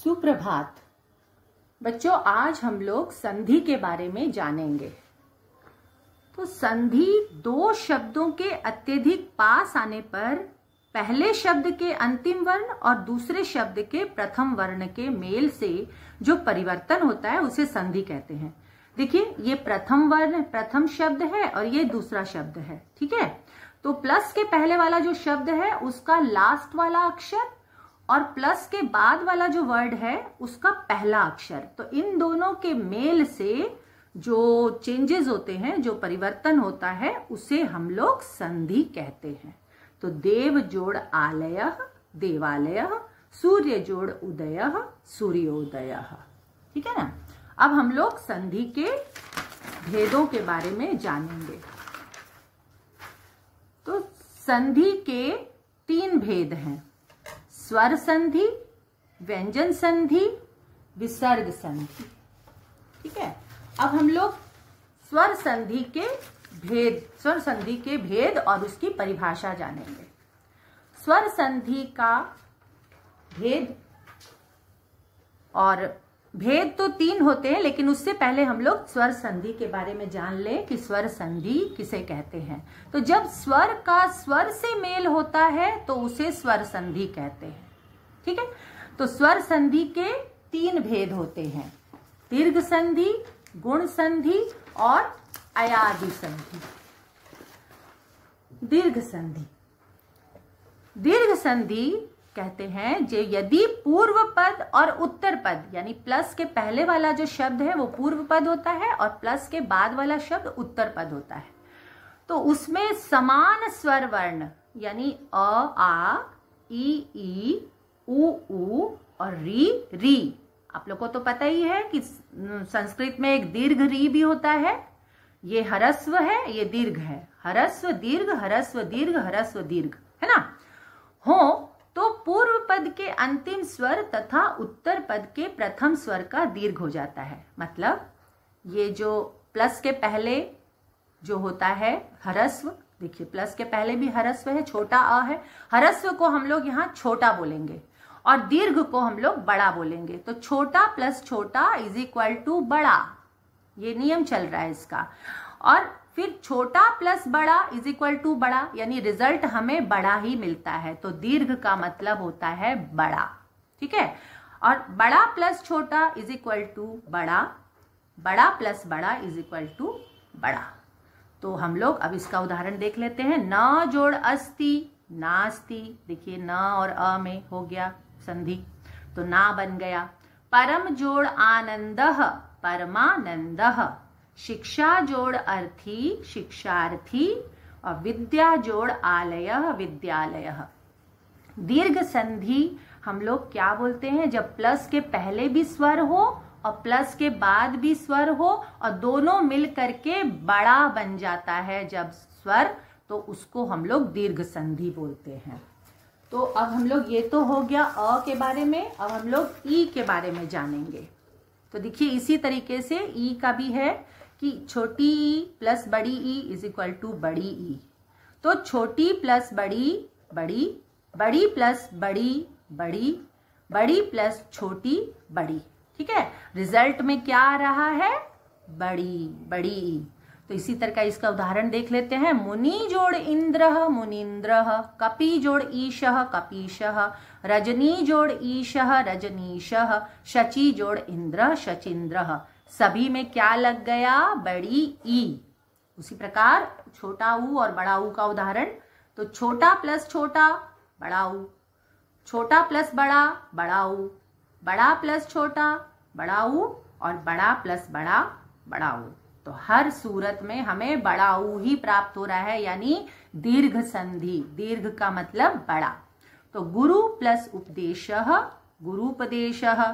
सुप्रभात बच्चों, आज हम लोग संधि के बारे में जानेंगे। तो संधि दो शब्दों के अत्यधिक पास आने पर पहले शब्द के अंतिम वर्ण और दूसरे शब्द के प्रथम वर्ण के मेल से जो परिवर्तन होता है उसे संधि कहते हैं। देखिए, ये प्रथम वर्ण प्रथम शब्द है और ये दूसरा शब्द है। ठीक है, तो प्लस के पहले वाला जो शब्द है उसका लास्ट वाला अक्षर और प्लस के बाद वाला जो वर्ड है उसका पहला अक्षर, तो इन दोनों के मेल से जो चेंजेस होते हैं, जो परिवर्तन होता है, उसे हम लोग संधि कहते हैं। तो देव जोड़ आलय देवालय, सूर्य जोड़ उदय सूर्योदय। ठीक है ना। अब हम लोग संधि के भेदों के बारे में जानेंगे। तो संधि के तीन भेद हैं: स्वर संधि, व्यंजन संधि, विसर्ग संधि। ठीक है, अब हम लोग स्वर संधि के भेद और उसकी परिभाषा जानेंगे। स्वर संधि का भेद, और भेद तो तीन होते हैं, लेकिन उससे पहले हम लोग स्वर संधि के बारे में जान लें कि स्वर संधि किसे कहते हैं। तो जब स्वर का स्वर से मेल होता है तो उसे स्वर संधि कहते हैं। ठीक है, तो स्वर संधि के तीन भेद होते हैं: दीर्घ संधि, गुण संधि और अयादि संधि। दीर्घ संधि, दीर्घ संधि कहते हैं जो यदि पूर्व पद और उत्तर पद, यानी प्लस के पहले वाला जो शब्द है वो पूर्व पद होता है और प्लस के बाद वाला शब्द उत्तर पद होता है, तो उसमें समान स्वर वर्ण यानी अ, आ, ई, उ और री। आप लोग को तो पता ही है कि संस्कृत में एक दीर्घ री भी होता है। ये ह्रस्व है, ये दीर्घ है। ह्रस्व दीर्घ, ह्रस्व दीर्घ, ह्रस्व दीर्घ, है ना। हो तो पूर्व पद के अंतिम स्वर तथा उत्तर पद के प्रथम स्वर का दीर्घ हो जाता है। मतलब ये जो प्लस के पहले जो होता है ह्रस्व, देखिए प्लस के पहले भी ह्रस्व है, छोटा अ है। ह्रस्व को हम लोग यहाँ छोटा बोलेंगे और दीर्घ को हम लोग बड़ा बोलेंगे। तो छोटा प्लस छोटा इज इक्वल टू बड़ा, ये नियम चल रहा है इसका। और फिर छोटा प्लस बड़ा इज इक्वल टू बड़ा, यानी रिजल्ट हमें बड़ा ही मिलता है। तो दीर्घ का मतलब होता है बड़ा। ठीक है, और बड़ा प्लस छोटा इज इक्वल टू बड़ा, बड़ा प्लस बड़ा इज इक्वल टू बड़ा। तो हम लोग अब इसका उदाहरण देख लेते हैं। न जोड़ अस्ति नास्ति, देखिए न और अ में हो गया संधि, तो ना बन गया। परम जोड़ आनंदः परमानंदः, शिक्षा जोड़ अर्थी शिक्षार्थी और विद्या जोड़ आलयः विद्यालयः। दीर्घ संधि हम लोग क्या बोलते हैं? जब प्लस के पहले भी स्वर हो और प्लस के बाद भी स्वर हो और दोनों मिल करके बड़ा बन जाता है जब स्वर, तो उसको हम लोग दीर्घ संधि बोलते हैं। तो अब हम लोग, ये तो हो गया अ के बारे में। अब हम लोग ई के बारे में जानेंगे। तो देखिए इसी तरीके से ई का भी है कि छोटी ई प्लस बड़ी ई इज इक्वल टू बड़ी ई। तो छोटी प्लस बड़ी बड़ी, बड़ी प्लस बड़ी बड़ी, बड़ी प्लस छोटी बड़ी। ठीक है, रिजल्ट में क्या आ रहा है? बड़ी बड़ी ई। तो इसी तरह का इसका उदाहरण देख लेते हैं। मुनि जोड़ इंद्रः मुनीन्द्रः, कपि जोड़ ईशः कपीशः, रजनी जोड़ ईशः रजनीशः, शची जोड़ इंद्रः शचीन्द्रः। सभी में क्या लग गया? बड़ी ई। उसी प्रकार छोटा ऊ और बड़ा ऊ का उदाहरण, तो छोटा प्लस छोटा बड़ा ऊ, छोटा प्लस बड़ा बड़ा ऊ, बड़ा प्लस छोटा बड़ा ऊ और बड़ा प्लस बड़ा बड़ा ऊ। तो हर सूरत में हमें बड़ा ऊ ही प्राप्त हो रहा है, यानी दीर्घ संधि। दीर्घ का मतलब बड़ा। तो गुरु प्लस उपदेशः गुरुपदेशः,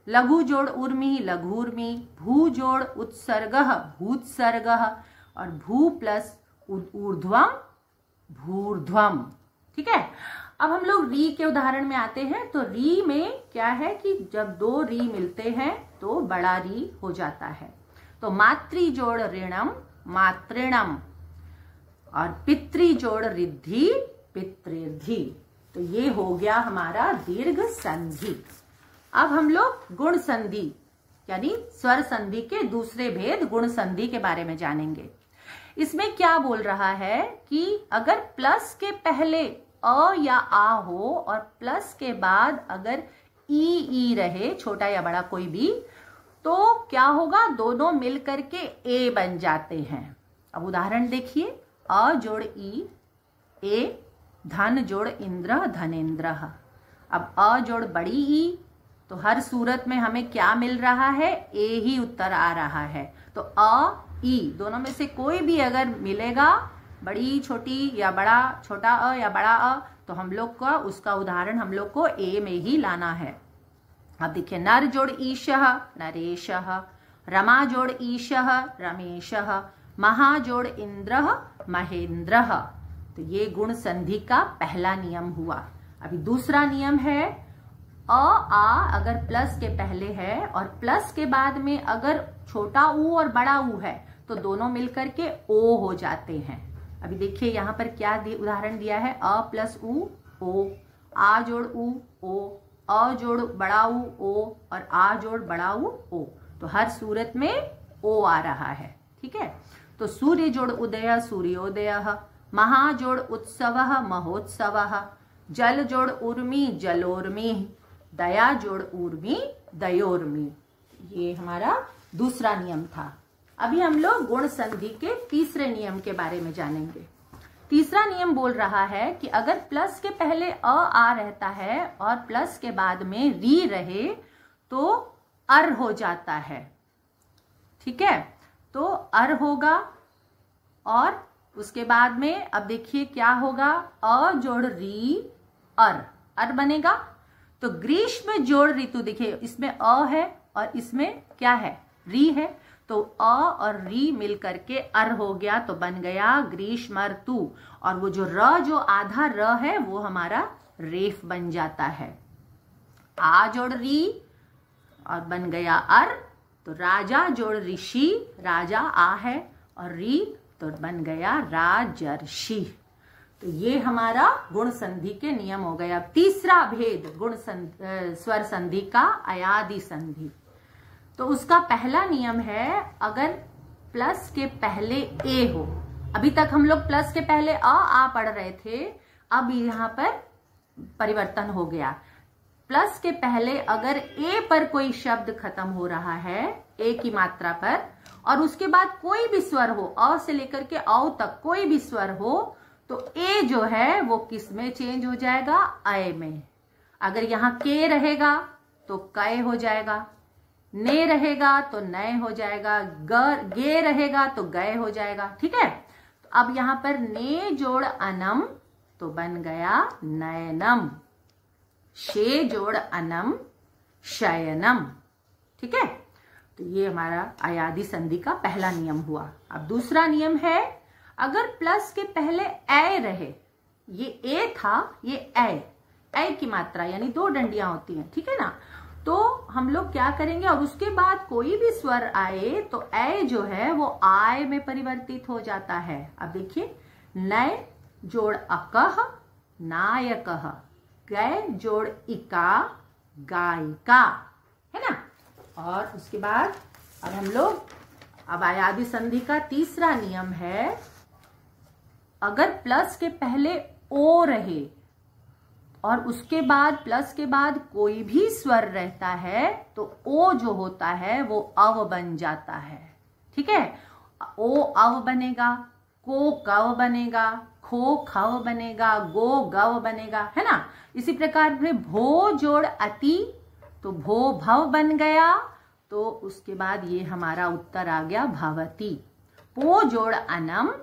लघु जोड़ उर्मी लघुर्मी, भू जोड़ उत्सर्गः भूत्सर्गः और भू प्लस ऊर्ध्वम भूर्ध्वम। ठीक है, अब हम लोग री के उदाहरण में आते हैं। तो री में क्या है कि जब दो री मिलते हैं तो बड़ा री हो जाता है। तो मातृ जोड़ ऋणम मातृणम और पितृ जोड़ रिद्धि पितृर्धि। तो ये हो गया हमारा दीर्घ संधि। अब हम लोग गुण संधि यानी स्वर संधि के दूसरे भेद गुण संधि के बारे में जानेंगे। इसमें क्या बोल रहा है कि अगर प्लस के पहले अ या आ हो और प्लस के बाद अगर ई रहे, छोटा या बड़ा कोई भी, तो क्या होगा, दोनों मिलकर के ए बन जाते हैं। अब उदाहरण देखिए, अ जोड़ ई ए, धन जोड़ इंद्र धनेन्द्र। अब अ जोड़ बड़ी ई, तो हर सूरत में हमें क्या मिल रहा है, ए ही उत्तर आ रहा है। तो अ ई दोनों में से कोई भी अगर मिलेगा, बड़ी छोटी या बड़ा, छोटा अ या बड़ा अ, तो हम लोग का उसका उदाहरण हम लोग को ए में ही लाना है। अब देखिए, नर जोड़ ईशः नरेशः, रमा जोड़ ईशः रमेशः, महा जोड़ इंद्रः महेंद्रः। तो ये गुण संधि का पहला नियम हुआ। अभी दूसरा नियम है, अ आ अगर प्लस के पहले है और प्लस के बाद में अगर छोटा ऊ और बड़ा ऊ है तो दोनों मिलकर के ओ हो जाते हैं। अभी देखिए यहाँ पर क्या उदाहरण दिया है, अ प्लस ऊ ओ, आ जोड़ ऊ ओ, अ जोड़ बड़ा ऊ ओ और आ जोड़ बड़ा ऊ ओ। तो हर सूरत में ओ आ रहा है। ठीक है, तो सूर्य जोड़ उदय सूर्योदयः, महा जोड़ उत्सवः महोत्सवः, जल जोड़ उर्मी जलोर्मी, दया जोड़ ऊर्मी दयोर्मी। ये हमारा दूसरा नियम था। अभी हम लोग गुण संधि के तीसरे नियम के बारे में जानेंगे। तीसरा नियम बोल रहा है कि अगर प्लस के पहले अ आ रहता है और प्लस के बाद में री रहे तो अर हो जाता है। ठीक है, तो अर होगा और उसके बाद में अब देखिए क्या होगा, अ जोड़ री अर बनेगा। तो ग्रीष्म जोड़ ऋतु, देखिए इसमें अ है और इसमें क्या है, री है, तो अ और री मिल करके अर हो गया, तो बन गया ग्रीष्म ऋतु। और वो जो र, जो आधा र है वो हमारा रेफ बन जाता है। आ जोड़ री और बन गया अर, तो राजा जोड़ ऋषि, राजा आ है और री तो बन गया राजर्षि। तो ये हमारा गुण संधि के नियम हो गए। अब तीसरा भेद गुण स्वर संधि का अयादि संधि। तो उसका पहला नियम है, अगर प्लस के पहले ए हो, अभी तक हम लोग प्लस के पहले आ पढ़ रहे थे, अब यहाँ पर परिवर्तन हो गया। प्लस के पहले अगर ए पर कोई शब्द खत्म हो रहा है, ए की मात्रा पर, और उसके बाद कोई भी स्वर हो, अ से लेकर के औ तक कोई भी स्वर हो, तो ए जो है वो किस में चेंज हो जाएगा, अय में। अगर यहाँ के रहेगा तो कय हो जाएगा, ने रहेगा तो नय हो जाएगा, गे रहेगा तो गय हो जाएगा। ठीक है, तो अब यहाँ पर ने जोड़ अनम तो बन गया नयनम, शे जोड़ अनम शयनम। ठीक है, तो ये हमारा अयादि संधि का पहला नियम हुआ। अब दूसरा नियम है, अगर प्लस के पहले ए रहे, ये ए था, ये ए की मात्रा यानी दो डंडियां होती हैं, ठीक है ना, तो हम लोग क्या करेंगे, और उसके बाद कोई भी स्वर आए तो ए जो है वो आय में परिवर्तित हो जाता है। अब देखिए, नय जोड़ अकह नायकः, गय जोड़ इका गायिका, है ना। और उसके बाद अब हम लोग अब अयादि संधि का तीसरा नियम है, अगर प्लस के पहले ओ रहे और उसके बाद प्लस के बाद कोई भी स्वर रहता है तो ओ जो होता है वो अव बन जाता है। ठीक है, ओ अव बनेगा, को कव बनेगा, खो खव बनेगा, गो गव बनेगा, है ना। इसी प्रकार से भो जोड़ अति तो भो भव बन गया, तो उसके बाद ये हमारा उत्तर आ गया भवती। पो जोड़ अनम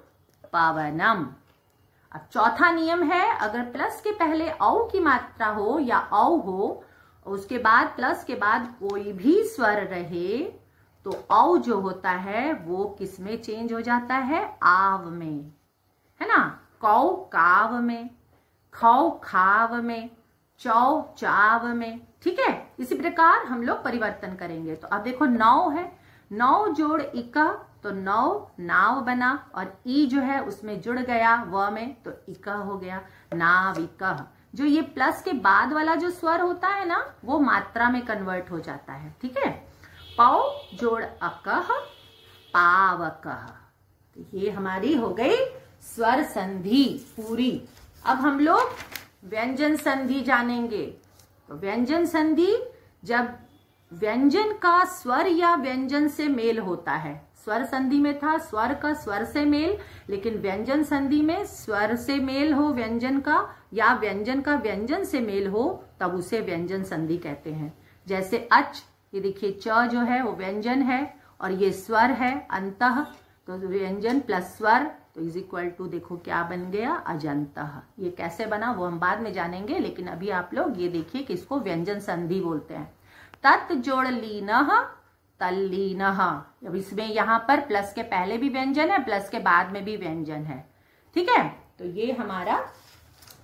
पावनम। अब चौथा नियम है, अगर प्लस के पहले औ की मात्रा हो या औ हो, उसके बाद प्लस के बाद कोई भी स्वर रहे तो औ जो होता है वो किस में चेंज हो जाता है, आव में, है ना। कौ काव में, खौ खाव में, चौ चाव में। ठीक है, इसी प्रकार हम लोग परिवर्तन करेंगे। तो अब देखो, नौ है, नौ जोड़ इका तो नौ नाव बना, और ई जो है उसमें जुड़ गया व में तो इका हो गया नाविका। जो ये प्लस के बाद वाला जो स्वर होता है ना, वो मात्रा में कन्वर्ट हो जाता है। ठीक है, पौ जोड़ अकह पावकह। तो ये हमारी हो गई स्वर संधि पूरी। अब हम लोग व्यंजन संधि जानेंगे। तो व्यंजन संधि जब व्यंजन का स्वर या व्यंजन से मेल होता है। स्वर संधि में था स्वर का स्वर से मेल, लेकिन व्यंजन संधि में स्वर से मेल हो व्यंजन का, या व्यंजन का व्यंजन से मेल हो, तब उसे व्यंजन संधि कहते हैं। जैसे अच, ये देखिए च जो है वो व्यंजन है और ये स्वर है अंतः, तो व्यंजन प्लस स्वर तो इज इक्वल टू, देखो क्या बन गया, अजंतः। ये कैसे बना वो हम बाद में जानेंगे, लेकिन अभी आप लोग ये देखिए कि इसको व्यंजन संधि बोलते हैं। तत् जोड़ लीनः तल्लीनः। अब इसमें यहाँ पर प्लस के पहले भी व्यंजन है, प्लस के बाद में भी व्यंजन है। ठीक है, तो ये हमारा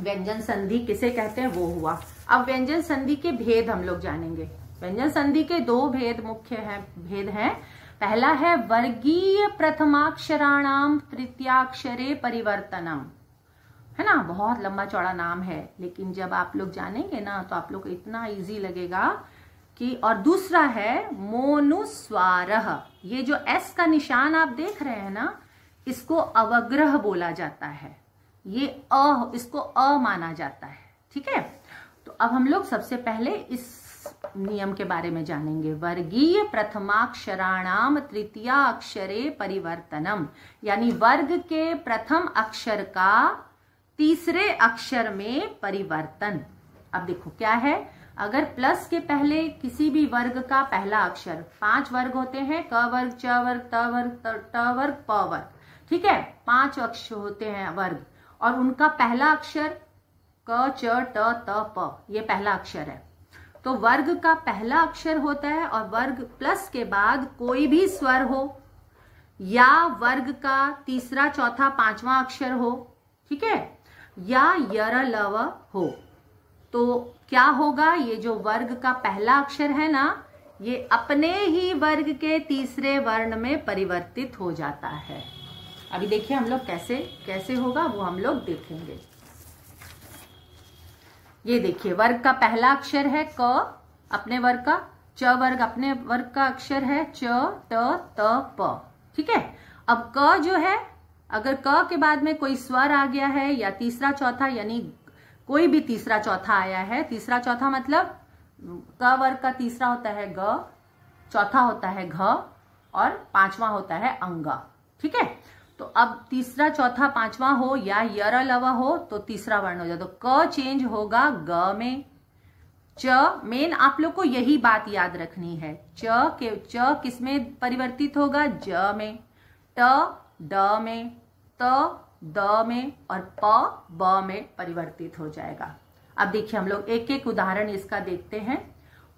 व्यंजन संधि किसे कहते हैं वो हुआ। अब व्यंजन संधि के भेद हम लोग जानेंगे। व्यंजन संधि के दो भेद हैं। पहला है वर्गीय प्रथमाक्षराणाम तृतीयाक्षरे परिवर्तनम, है ना, बहुत लंबा चौड़ा नाम है, लेकिन जब आप लोग जानेंगे ना तो आप लोग को इतना इजी लगेगा कि। और दूसरा है मोनुस्वारः। ये जो एस का निशान आप देख रहे हैं ना, इसको अवग्रह बोला जाता है। ये इसको अ माना जाता है। ठीक है, तो अब हम लोग सबसे पहले इस नियम के बारे में जानेंगे। वर्गीय प्रथमाक्षराणाम तृतीयाक्षरे परिवर्तनम, यानी वर्ग के प्रथम अक्षर का तीसरे अक्षर में परिवर्तन। अब देखो क्या है, अगर प्लस के पहले किसी भी वर्ग का पहला अक्षर, 5 वर्ग होते हैं, क वर्ग, च वर्ग, त वर्ग, ट वर्ग, प वर्ग। ठीक है, 5 अक्षर होते हैं वर्ग, और उनका पहला अक्षर क, च, ट, त, प, ये पहला अक्षर है। तो वर्ग का पहला अक्षर होता है, और वर्ग प्लस के बाद कोई भी स्वर हो, या वर्ग का तीसरा, चौथा, पांचवा अक्षर हो, ठीक है, या यर लव हो, तो क्या होगा, ये जो वर्ग का पहला अक्षर है ना, ये अपने ही वर्ग के तीसरे वर्ण में परिवर्तित हो जाता है। अभी देखिए हम लोग कैसे होगा वो हम लोग देखेंगे। ये देखिए वर्ग का पहला अक्षर है क, अपने वर्ग का, च वर्ग अपने वर्ग का अक्षर है च, ट, त, प। ठीक है, अब क जो है, अगर क के बाद में कोई स्वर आ गया है, या तीसरा चौथा, यानी कोई भी तीसरा चौथा आया है, तीसरा चौथा मतलब क वर्ग का तीसरा होता है ग, चौथा होता है घ, और पांचवा होता है अंग। ठीक है, तो अब तीसरा, चौथा, पांचवा हो या यर लव हो तो तीसरा वर्ण हो जाए, तो क चेंज होगा ग में। च, मेन आप लोग को यही बात याद रखनी है, च किस में परिवर्तित होगा, ज में, ट ड में, त द में, और प ब में परिवर्तित हो जाएगा। अब देखिए हम लोग एक एक उदाहरण इसका देखते हैं।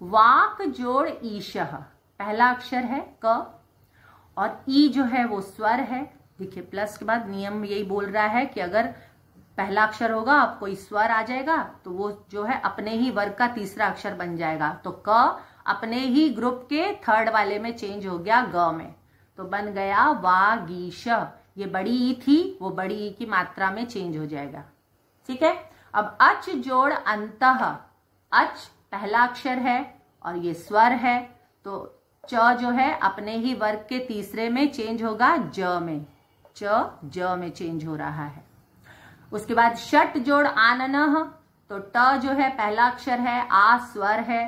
वाक जोड़ ईशः, पहला अक्षर है क, और ई जो है वो स्वर है। देखिए प्लस के बाद नियम यही बोल रहा है कि अगर पहला अक्षर होगा, अब कोई स्वर आ जाएगा, तो वो जो है अपने ही वर्ग का तीसरा अक्षर बन जाएगा। तो क अपने ही ग्रुप के थर्ड वाले में चेंज हो गया ग में, तो बन गया वागीश। ये बड़ी ई थी, वो बड़ी ई की मात्रा में चेंज हो जाएगा। ठीक है, अब अच जोड़ अंतः, अच पहला अक्षर है और ये स्वर है, तो च जो है अपने ही वर्ग के तीसरे में चेंज होगा ज में, च ज में चेंज हो रहा है। उसके बाद षट जोड़ आननः, तो ट जो है पहला अक्षर है, आ स्वर है,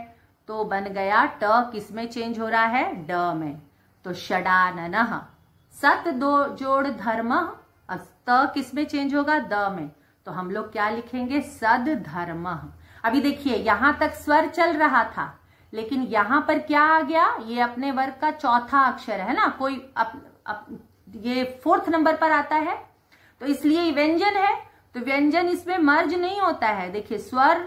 तो बन गया ट किस में चेंज हो रहा है, ड में, तो षडाननः। सत दो जोड़ धर्म, त किस में चेंज होगा, द में, तो हम लोग क्या लिखेंगे, सद धर्म। अभी देखिए यहां तक स्वर चल रहा था, लेकिन यहां पर क्या आ गया, ये अपने वर्ग का चौथा अक्षर है ना, कोई ये 4th नंबर पर आता है, तो इसलिए व्यंजन है, तो व्यंजन इसमें मर्ज नहीं होता है। देखिए स्वर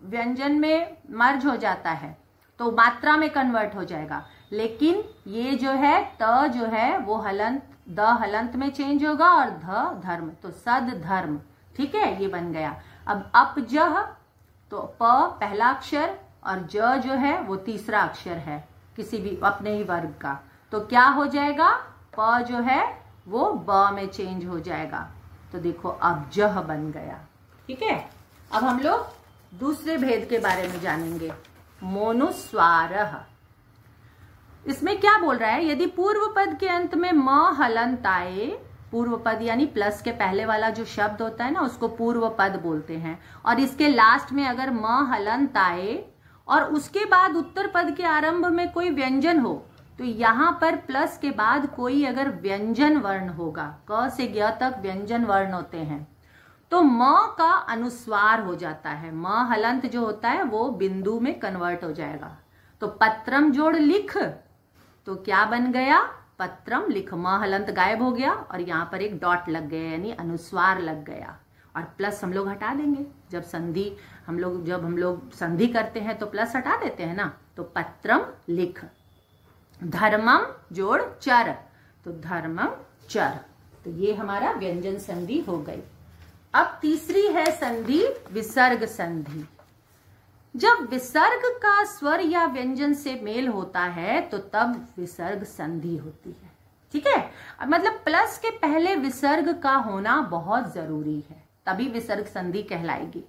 व्यंजन में मर्ज हो जाता है तो मात्रा में कन्वर्ट हो जाएगा, लेकिन ये जो है त जो है वो हलंत, द हलंत में चेंज होगा, और ध धर्म, तो सद धर्म। ठीक है, ये बन गया। अब अपजह, तो प पहला अक्षर और ज जो है वो तीसरा अक्षर है किसी भी अपने ही वर्ग का, तो क्या हो जाएगा, प जो है वो ब में चेंज हो जाएगा, तो देखो अब जह बन गया। ठीक है, अब हम लोग दूसरे भेद के बारे में जानेंगे, मोनुस्वारः। इसमें क्या बोल रहा है, यदि पूर्व पद के अंत में म हलंत आए, पूर्व पद यानी प्लस के पहले वाला जो शब्द होता है ना उसको पूर्व पद बोलते हैं, और इसके लास्ट में अगर म हलंत आए और उसके बाद उत्तर पद के आरंभ में कोई व्यंजन हो, तो यहां पर प्लस के बाद कोई अगर व्यंजन वर्ण होगा, क से ग तक व्यंजन वर्ण होते हैं, तो म का अनुस्वार हो जाता है। म हलंत जो होता है वो बिंदु में कन्वर्ट हो जाएगा। तो पत्रम जोड़ लिख, तो क्या बन गया, पत्रम लिख। म हलंत गायब हो गया और यहाँ पर एक डॉट लग गया, यानी अनुस्वार लग गया। और प्लस हम लोग हटा देंगे, जब हम लोग संधि करते हैं तो प्लस हटा देते हैं ना। तो पत्रम लिख। धर्मम जोड़ चर, तो धर्मम चर। तो ये हमारा व्यंजन संधि हो गई। अब तीसरी है संधि विसर्ग संधि। जब विसर्ग का स्वर या व्यंजन से मेल होता है तो तब विसर्ग संधि होती है। ठीक है, मतलब प्लस के पहले विसर्ग का होना बहुत जरूरी है, तभी विसर्ग संधि कहलाएगी।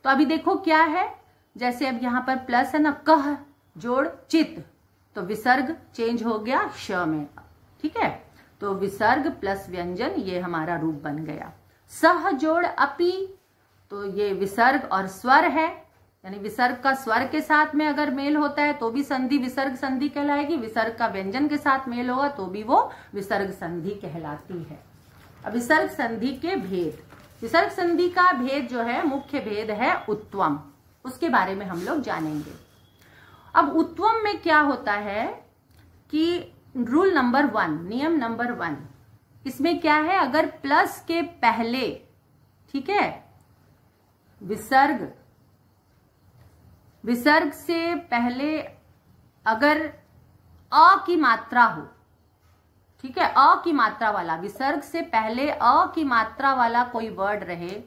तो अभी देखो क्या है, जैसे अब यहां पर प्लस है ना, कह जोड़ चित, तो विसर्ग चेंज हो गया श में। ठीक है, तो विसर्ग प्लस व्यंजन ये हमारा रूप बन गया। सह जोड़ अपि, तो ये विसर्ग और स्वर है, यानी विसर्ग का स्वर के साथ में अगर मेल होता है तो भी संधि विसर्ग संधि कहलाएगी, विसर्ग का व्यंजन के साथ मेल होगा तो भी वो विसर्ग संधि कहलाती है। अब विसर्ग संधि के भेद, विसर्ग संधि का भेद जो है, मुख्य भेद है उत्वम, उसके बारे में हम लोग जानेंगे। अब उत्वम में क्या होता है कि रूल नंबर 1, नियम नंबर 1, इसमें क्या है, अगर प्लस के पहले, ठीक है, विसर्ग से पहले अगर अ की मात्रा हो, ठीक है, अ की मात्रा वाला, विसर्ग से पहले अ की मात्रा वाला कोई वर्ड रहे,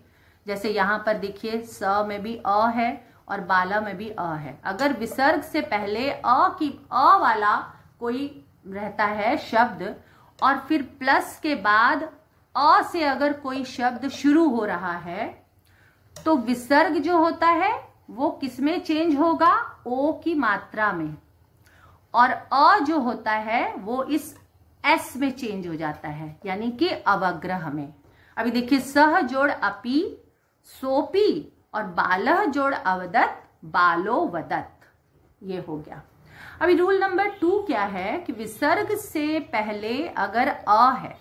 जैसे यहां पर देखिए स में भी अ है और बाला में भी अ है। अगर विसर्ग से पहले अ वाला कोई रहता है शब्द और फिर प्लस के बाद अ से अगर कोई शब्द शुरू हो रहा है, तो विसर्ग जो होता है वो किसमें चेंज होगा, ओ की मात्रा में, और अ जो होता है वो इस एस में चेंज हो जाता है, यानी कि अवग्रह में। अभी देखिए सह जोड़ अपि सोपी और बालह जोड़ अवदत बालो वदत, ये हो गया। अभी रूल नंबर 2 क्या है कि विसर्ग से पहले अगर अ है,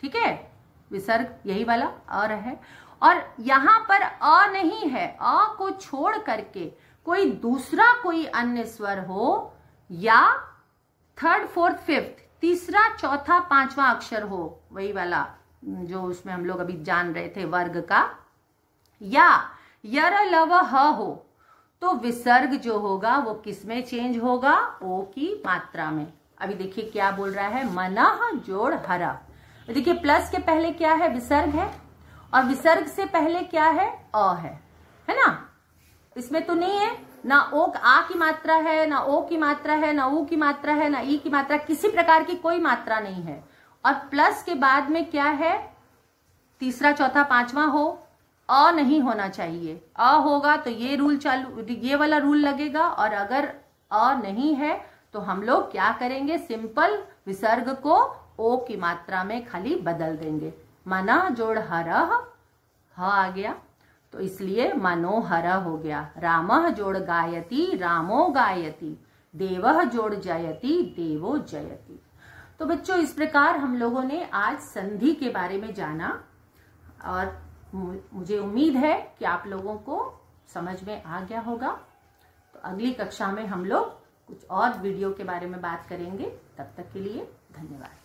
ठीक है, विसर्ग यही वाला अ है, और यहां पर अ नहीं है, अ को छोड़ करके कोई दूसरा कोई अन्य स्वर हो, या थर्ड फोर्थ फिफ्थ, तीसरा चौथा पांचवा अक्षर हो, वही वाला जो उसमें हम लोग अभी जान रहे थे वर्ग का, या यर लव ह हो, तो विसर्ग जो होगा वो किसमें चेंज होगा, ओ की मात्रा में। अभी देखिए क्या बोल रहा है, मनः जोड़ हरा। देखिए प्लस के पहले क्या है, विसर्ग है, और विसर्ग से पहले क्या है, अ है ना। इसमें तो नहीं है ना ओ आ की मात्रा है, ना ओ की मात्रा है, ना ऊ की मात्रा है, ना ई की मात्रा, किसी प्रकार की कोई मात्रा नहीं है। और प्लस के बाद में क्या है, तीसरा चौथा पांचवा हो, अ नहीं होना चाहिए, अ होगा तो ये रूल चालू, ये वाला रूल लगेगा, और अगर अ नहीं है तो हम लोग क्या करेंगे, सिंपल विसर्ग को ओ की मात्रा में खाली बदल देंगे। मना जोड़ हरह, ह आ गया तो इसलिए मनोहर हो गया। रामः जोड़ गायति, रामो गायति। देवः जोड़ जयति, देवो जयति। तो बच्चों इस प्रकार हम लोगों ने आज संधि के बारे में जाना, और मुझे उम्मीद है कि आप लोगों को समझ में आ गया होगा। तो अगली कक्षा में हम लोग कुछ और वीडियो के बारे में बात करेंगे। तब तक के लिए धन्यवाद।